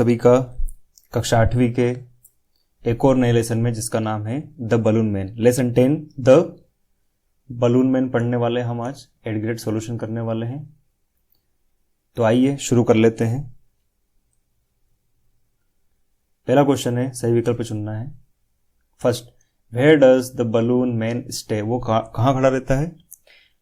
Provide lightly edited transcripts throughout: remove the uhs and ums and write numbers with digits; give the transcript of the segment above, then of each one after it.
सभी का कक्षा 8वीं के एक और नए लेसन में जिसका नाम है the balloon man. Lesson 10 the balloon man पढ़ने वाले हम आज 8th ग्रेड सॉल्यूशन करने वाले हैं। तो आइए शुरू कर लेते हैं। पहला क्वेश्चन है, सही विकल्प चुनना है। First, where does the balloon man stay? वो कहाँ खड़ा रहता है?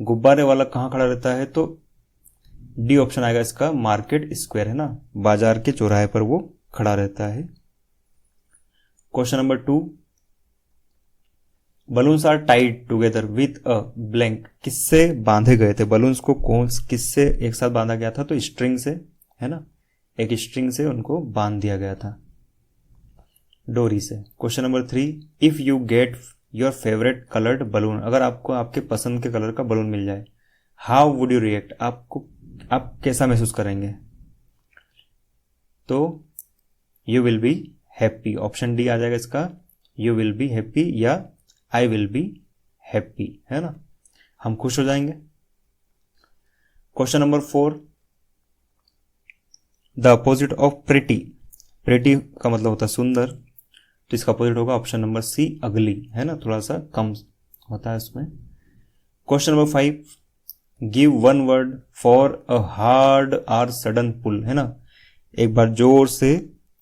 गुब्बारे वाला कहाँ खड़ा रहता है? तो डी ऑप्शन आएगा इसका, मार्केट स्क्वायर है ना, बाजार के चौराहे पर वो खड़ा रहता है। Question number 2, balloons are tied together with a blank. किससे बांधे गए थे? बलून्स को किससे एक साथ बांधा गया था? तो स्ट्रिंग से, है ना, एक स्ट्रिंग से उनको बांध दिया गया था, डोरी से। Question number 3, if you get your favourite coloured balloon, अगर आपको आपके पसंद के कलर का बलून मिल जाए, हाउ वुड यू रिएक्ट? आप कैसा महसूस करेंगे? तो you will be happy, option D आ जाएगा इसका, यू विल बी हैप्पी या आई विल बी हैप्पी, है ना, हम खुश हो जाएंगे। Question number 4, the opposite of pretty. Pretty का मतलब होता है सुंदर, तो इसका अपोजिट होगा ऑप्शन नंबर सी, अगली, है ना, थोड़ा सा कम होता है उसमें। Question number 5, give one word for a hard or sudden pull, है ना, एक बार जोर से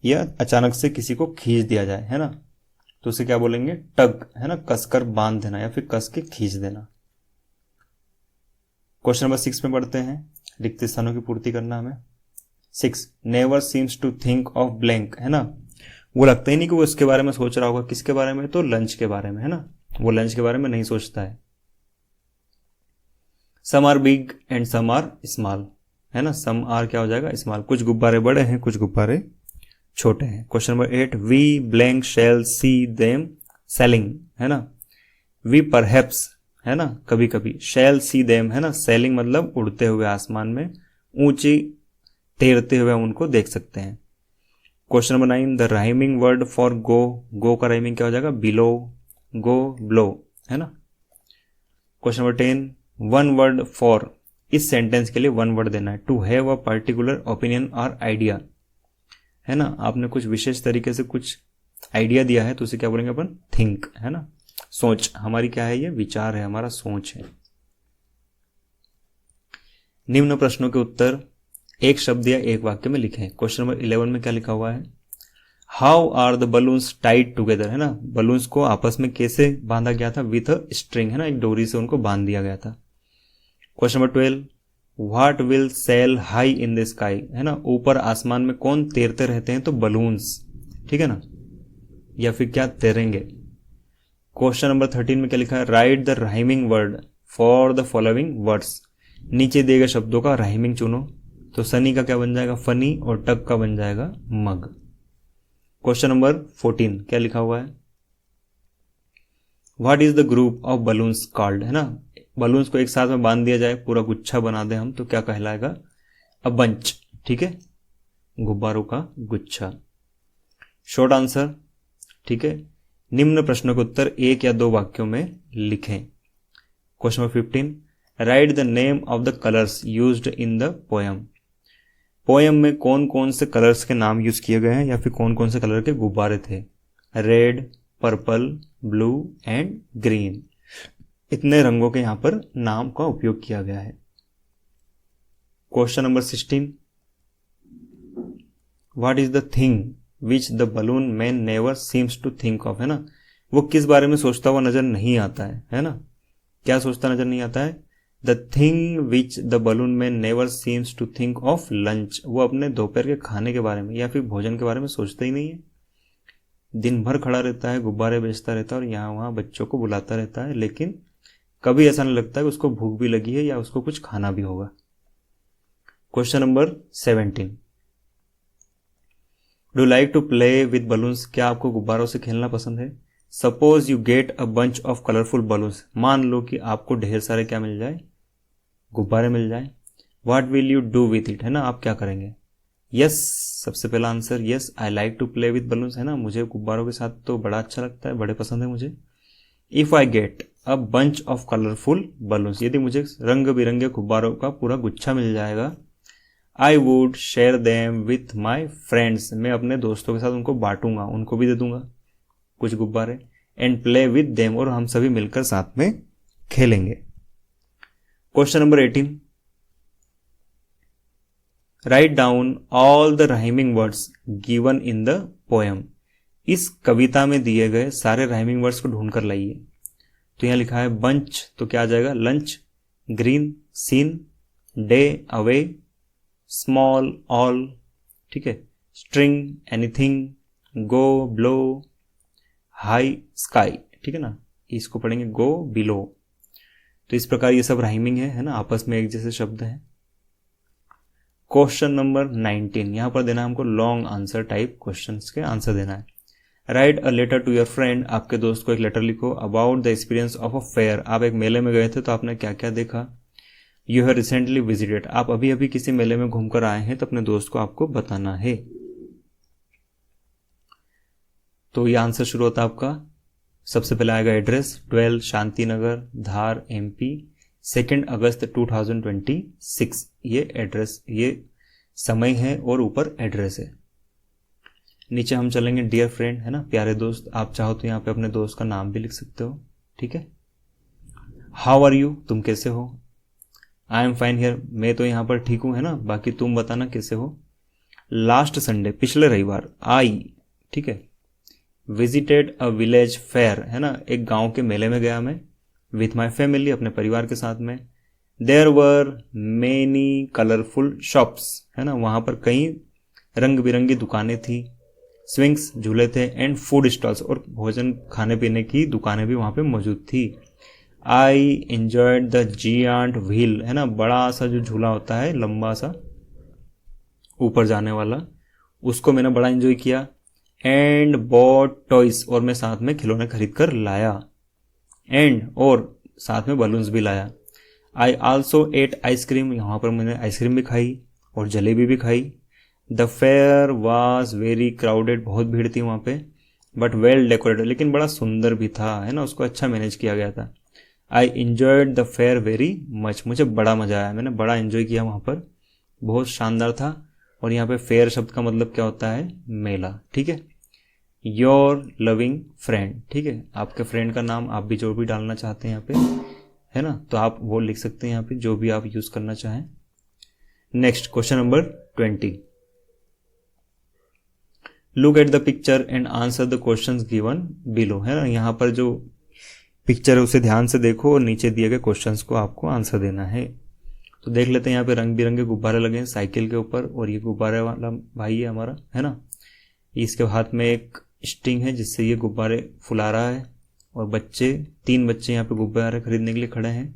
या अचानक से किसी को खींच दिया जाए, है ना, तो उसे क्या बोलेंगे? टग, है ना, कसकर बांध देना या फिर कस के खींच देना। क्वेश्चन नंबर 6 में पढ़ते हैं, रिक्त स्थानों की पूर्ति करना हमें। 6, never seems to think of blank, है ना, वो लगता ही नहीं कि वो इसके बारे में सोच रहा होगा। किसके बारे में? तो लंच के बारे में, है ना, वो लंच के बारे में नहीं सोचता है। Some are big and some are small, है ना, सम आर क्या हो जाएगा? स्मॉल। कुछ गुब्बारे बड़े हैं, कुछ गुब्बारे छोटे हैं। Question number 8, we blank shall see them sailing, है ना, वी परहैप्स, है ना, कभी कभी, शैल सी देम, है ना, सेलिंग मतलब उड़ते हुए आसमान में, ऊंची तैरते हुए उनको देख सकते हैं। Question number 9, the rhyming word for go, go का राइमिंग क्या हो जाएगा? बिलो, गो ब्लो, है ना। Question number 10, one word for, इस सेंटेंस के लिए वन वर्ड देना है। To have a particular opinion और आइडिया, है ना, आपने कुछ विशेष तरीके से कुछ आइडिया दिया है तो उसे क्या बोलेंगे अपन? थिंक, है ना, सोच। हमारी क्या है? ये विचार है, हमारा सोच है। निम्न प्रश्नों के उत्तर एक शब्द या एक वाक्य में लिखें। क्वेश्चन नंबर 11 में क्या लिखा हुआ है? How are the balloons tied together, है ना, बलून्स को आपस में कैसे बांधा गया था? विथ अ स्ट्रिंग, है ना, एक डोरी से उनको बांध दिया गया था। Question number 12, what will sail high in the sky, है ना, ऊपर आसमान में कौन तैरते रहते हैं? तो बलून्स, ठीक है ना, या फिर क्या तैरेंगे। क्वेश्चन नंबर 13 में क्या लिखा है? Right the rhyming word for the following words, नीचे दिए गए शब्दों का राइमिंग चुनो। तो सनी का क्या बन जाएगा? फनी, और टग का बन जाएगा मग। क्वेश्चन नंबर 14 क्या लिखा हुआ है? What is the group of balloons called, है ना, बलून्स को एक साथ में बांध दिया जाए, पूरा गुच्छा बना दे हम, तो क्या कहलाएगा? अ बंच, ठीक है, गुब्बारों का गुच्छा। शॉर्ट आंसर, ठीक है। निम्न प्रश्नों के उत्तर एक या दो वाक्यों में लिखें। Question number 15, right the name of the colours used in the poem. Poem में कौन कौन से कलर्स के नाम यूज किए गए हैं या फिर कौन कौन से कलर के गुब्बारे थे? Red, purple, blue and green, इतने रंगों के यहां पर नाम का उपयोग किया गया है। Question number 16, what is the thing which the balloon man never seems to think of, है ना, वो किस बारे में सोचता हुआ नजर नहीं आता है ना, क्या सोचता नजर नहीं आता है? The thing which the balloon man never seems to think of lunch, वो अपने दोपहर के खाने के बारे में या फिर भोजन के बारे में सोचता ही नहीं है। दिन भर खड़ा रहता है, गुब्बारे बेचता रहता है और यहाँ वहाँ बच्चों को बुलाता रहता है, लेकिन कभी ऐसा नहीं लगता कि उसको भूख भी लगी है या उसको कुछ खाना भी होगा। Question number 17, do like to play with balloons, क्या आपको गुब्बारों से खेलना पसंद है? Suppose you get a bunch of colourful balloons, मान लो कि आपको ढेर सारे क्या मिल जाए? गुब्बारे मिल जाए। What will you do with it, है ना, आप क्या करेंगे? यस, सबसे पहला answer yes, I like to play with balloons, है ना, मुझे गुब्बारों के साथ तो बड़ा अच्छा लगता है, बड़े पसंद है मुझे। If I get a bunch of colourful balloons, यदि मुझे रंग बिरंगे गुब्बारों का पूरा गुच्छा मिल जाएगा, I would share them with my friends, मैं अपने दोस्तों के साथ उनको बांटूंगा, उनको भी दे दूंगा कुछ गुब्बारे। एंड प्ले विथ देम, और हम सभी मिलकर साथ में खेलेंगे। Question number 18, write down all the rhyming words given in the poem, इस कविता में दिए गए सारे राइमिंग वर्ड्स को ढूंढ कर लाइए। तो यहां लिखा है बंच, तो क्या आ जाएगा lunch, green scene, day away, small all, ठीक है, string anything, go blow, high sky, ठीक है ना, इसको पढ़ेंगे गो बिलो। तो इस प्रकार ये सब राइमिंग है ना, आपस में एक जैसे शब्द हैं। क्वेश्चन नंबर 19, यहां पर देना है हमको लॉन्ग आंसर टाइप क्वेश्चंस के आंसर देना है। Write a letter to your friend, आपके दोस्त को एक लेटर लिखो। About the experience of a fair, आप एक मेले में गए थे तो आपने क्या क्या देखा। यू हैव रिसेंटली विजिटेड, आप अभी अभी किसी मेले में घूमकर आए हैं तो अपने दोस्त को आपको बताना है। तो ये आंसर शुरू होता है आपका, सबसे पहले आएगा एड्रेस 12 शांति नगर, धार, MP, 2 अगस्त 2026, ये एड्रेस, ये समय है और ऊपर एड्रेस है। नीचे हम चलेंगे डियर फ्रेंड, है ना, प्यारे दोस्त। आप चाहो तो यहाँ पे अपने दोस्त का नाम भी लिख सकते हो, ठीक है। हाउ आर यू, तुम कैसे हो। आई एम फाइन हियर, मैं तो यहाँ पर ठीक हूँ, है ना, बाकी तुम बताना कैसे हो। लास्ट संडे, पिछले रविवार, आई, ठीक है। विजिटेड अ विलेज फेयर, है ना, एक गांव के मेले में गया मैं। विथ माई फैमिली, अपने परिवार के साथ में। There were many colourful shops, है ना, वहां पर कई रंग बिरंगी दुकानें थी। स्विंग्स, झूले थे। एंड फूड स्टॉल्स, और भोजन खाने पीने की दुकानें भी वहां पे मौजूद थी। I enjoyed the giant wheel, है ना, बड़ा सा जो झूला होता है, लंबा सा ऊपर जाने वाला, उसको मैंने बड़ा एंजॉय किया। एंड बॉट टॉयज, और मैं साथ में खिलौने खरीद कर लाया। एंड, और साथ में बलून्स भी लाया। आई आल्सो एट आइसक्रीम, यहाँ पर मैंने आइसक्रीम भी खाई और जलेबी भी खाई। The fair was very crowded, बहुत भीड़ थी वहाँ पे। बट वेल डेकोरेटेड, लेकिन बड़ा सुंदर भी था, है ना, उसको अच्छा मैनेज किया गया था। I enjoyed the fair very much, मुझे बड़ा मजा आया, मैंने बड़ा एंजॉय किया वहाँ पर, बहुत शानदार था। और यहाँ पे फेयर शब्द का मतलब क्या होता है, मेला, ठीक है। योर लविंग फ्रेंड, ठीक है, आपके फ्रेंड का नाम आप भी जो भी डालना चाहते हैं यहाँ पे, है ना, तो आप वो लिख सकते हैं यहाँ पे, जो भी आप यूज करना चाहें। Next question number 20, look at the picture and answer the questions given below, है ना, यहाँ पर जो पिक्चर है उसे ध्यान से देखो और नीचे दिए गए क्वेश्चंस को आपको आंसर देना है। तो देख लेते हैं, यहाँ पे रंग बिरंगे गुब्बारे लगे हैं साइकिल के ऊपर, और ये गुब्बारे वाला भाई है हमारा, है ना, इसके हाथ में एक स्टिंग है जिससे ये गुब्बारे फुला रहा है। और बच्चे, 3 बच्चे यहाँ पे गुब्बारे खरीदने के लिए खड़े हैं।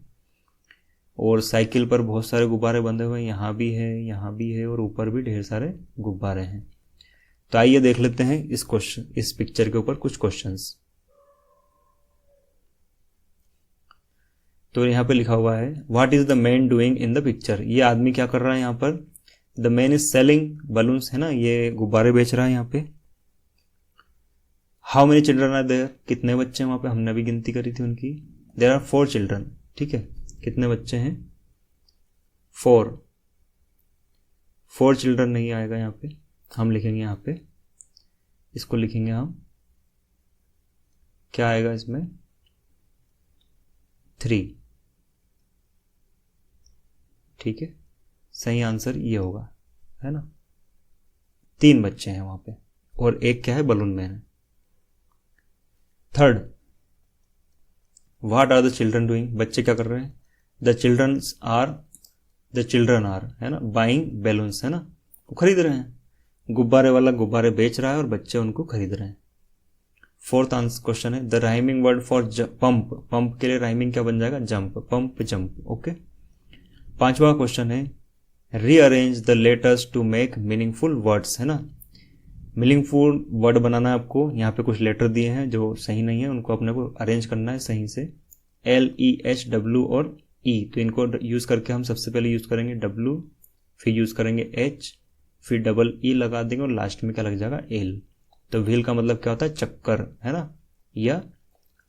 और साइकिल पर बहुत सारे गुब्बारे बंधे हुए हैं, यहाँ भी है, यहाँ भी है, और ऊपर भी ढेर सारे गुब्बारे हैं। तो आइए देख लेते हैं इस पिक्चर के ऊपर कुछ क्वेश्चंस। तो यहाँ पे लिखा हुआ है, what is the man doing in the picture, ये आदमी क्या कर रहा है यहाँ पर। The man is selling balloons, है ना, ये गुब्बारे बेच रहा है यहाँ पे। How many children are there, कितने बच्चे हैं वहां पे, हमने भी गिनती करी थी उनकी। देयर आर 4 चिल्ड्रन, ठीक है, कितने बच्चे हैं, 4 चिल्ड्रन नहीं आएगा यहाँ पे, हम लिखेंगे यहाँ पे, इसको लिखेंगे हम, क्या आएगा इसमें, 3, ठीक है, सही आंसर ये होगा, है ना। 3 बच्चे हैं वहां पे, और एक क्या है, बलून मैन है। Third, what are the children doing, बच्चे क्या कर रहे हैं। द चिल्ड्रन आर, है ना, बाइंग बैलून्स, है ना, वो खरीद रहे हैं। गुब्बारे वाला गुब्बारे बेच रहा है और बच्चे उनको खरीद रहे हैं। फोर्थ आंसर क्वेश्चन है, the rhyming word for pump, pump के लिए राइमिंग क्या बन जाएगा, जंप, पंप जंप, ओके। 5वां क्वेश्चन है, rearrange the letters to make meaningful words, है ना, मीनिंगफुल वर्ड बनाना है आपको। यहाँ पे कुछ लेटर दिए हैं जो सही नहीं है, उनको अपने को अरेंज करना है सही से। LEHW और E, तो इनको यूज करके हम सबसे पहले यूज करेंगे W, फिर यूज करेंगे H, फिर डबल E लगा देंगे और लास्ट में क्या लग जाएगा, L। तो व्हील का मतलब क्या होता है, चक्कर, है ना, या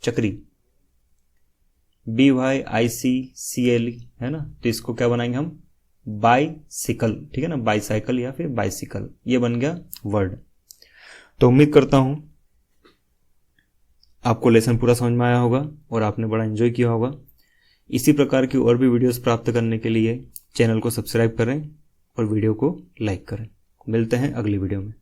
चक्री। BYICCLE, है ना, तो इसको क्या बनाएंगे हम, बाइसिकल, ठीक है ना, बाइसाइकिल या फिर बाइसिकल, ये बन गया वर्ड। तो उम्मीद करता हूं आपको लेसन पूरा समझ में आया होगा और आपने बड़ा एंजॉय किया होगा। इसी प्रकार की और भी वीडियोस प्राप्त करने के लिए चैनल को सब्सक्राइब करें और वीडियो को लाइक करें। मिलते हैं अगली वीडियो में।